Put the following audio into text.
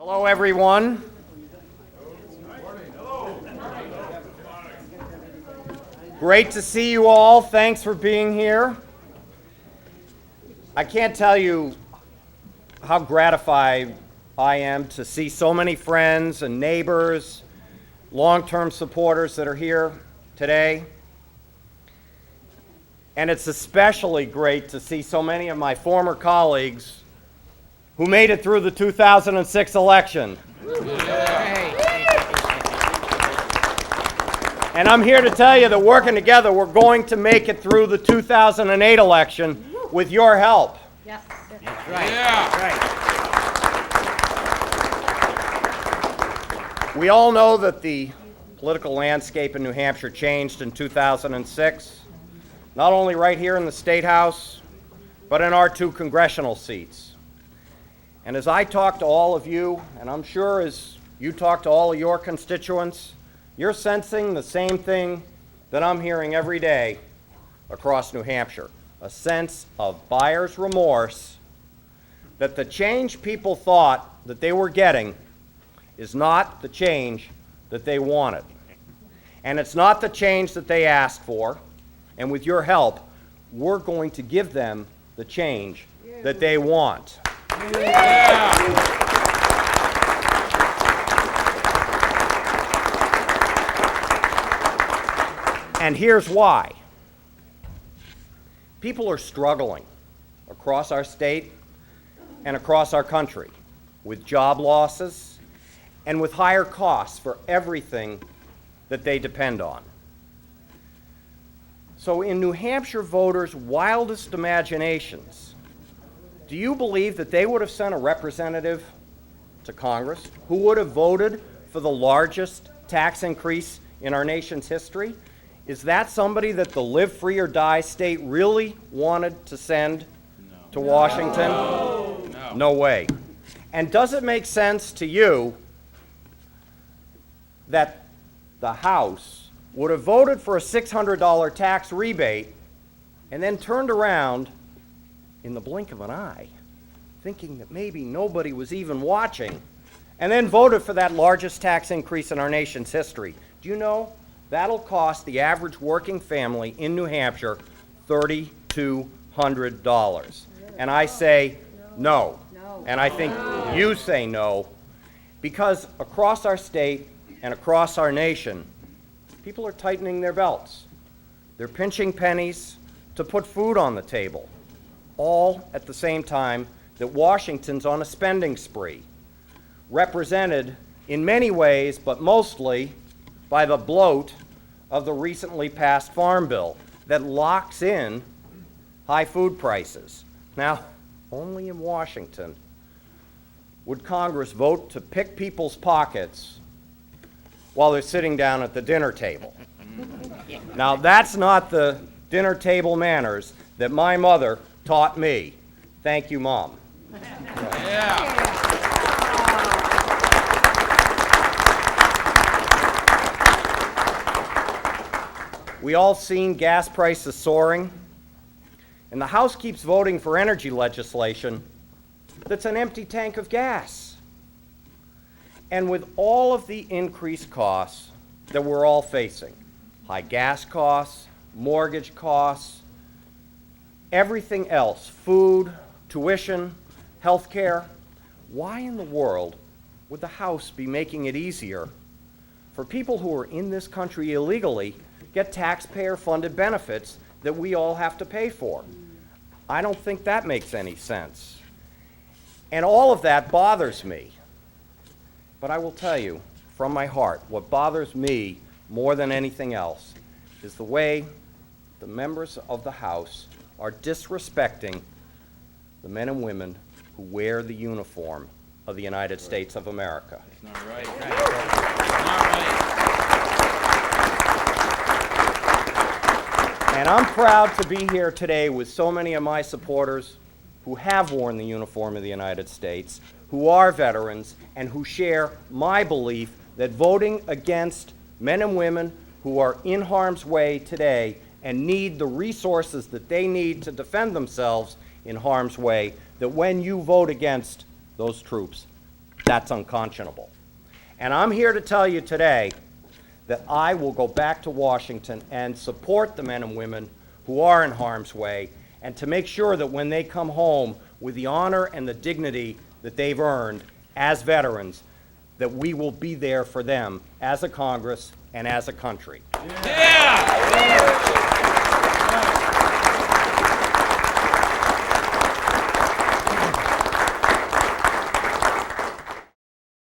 Hello, everyone. Great to see you all. Thanks for being here. I can't tell you how gratified I am to see so many friends and neighbors, long-term supporters that are here today. And it's especially great to see so many of my former colleagues who made it through the 2006 election. And I'm here to tell you that working together, we're going to make it through the 2008 election with your help. Yes. That's right. Yeah. Right. We all know that the political landscape in New Hampshire changed in 2006, not only right here in the State House, but in our 2 congressional seats. And as I talk to all of you, and I'm sure as you talk to all of your constituents, you're sensing the same thing that I'm hearing every day across New Hampshire, a sense of buyer's remorse that the change people thought that they were getting is not the change that they wanted. And it's not the change that they asked for. And with your help, we're going to give them the change that they want. And here's why. People are struggling across our state and across our country with job losses and with higher costs for everything that they depend on. So in New Hampshire voters' wildest imaginations, do you believe that they would have sent a representative to Congress who would have voted for the largest tax increase in our nation's history? Is that somebody that the Live Free or Die state really wanted to send to Washington? No way. And does it make sense to you that the House would have voted for a $600 tax rebate and then turned around in the blink of an eye, thinking that maybe nobody was even watching, and then voted for that largest tax increase in our nation's history? Do you know that'll cost the average working family in New Hampshire $3,200? And I say no. And I think you say no, because across our state and across our nation, people are tightening their belts. They're pinching pennies to put food on the table, all at the same time that Washington's on a spending spree, represented in many ways, but mostly by the bloat of the recently passed Farm Bill that locks in high food prices. Now, only in Washington would Congress vote to pick people's pockets while they're sitting down at the dinner table. Now, that's not the dinner table manners that my mother taught me. Thank you, Mom. Yeah. We all seen gas prices soaring, and the House keeps voting for energy legislation that's an empty tank of gas. And with all of the increased costs that we're all facing, high gas costs, mortgage costs, everything else, food, tuition, health care, why in the world would the House be making it easier for people who are in this country illegally get taxpayer-funded benefits that we all have to pay for? I don't think that makes any sense. And all of that bothers me. But I will tell you from my heart, what bothers me more than anything else is the way the members of the House are disrespecting the men and women who wear the uniform of the United States of America. It's not right. It's not right. And I'm proud to be here today with so many of my supporters who have worn the uniform of the United States, who are veterans, and who share my belief that voting against men and women who are in harm's way today and need the resources that they need to defend themselves in harm's way, that when you vote against those troops, That's unconscionable. And I'm here to tell you today that I will go back to Washington and support the men and women who are in harm's way, and to make sure that when they come home with the honor and the dignity that they've earned as veterans, that we will be there for them as a Congress and as a country. Yeah!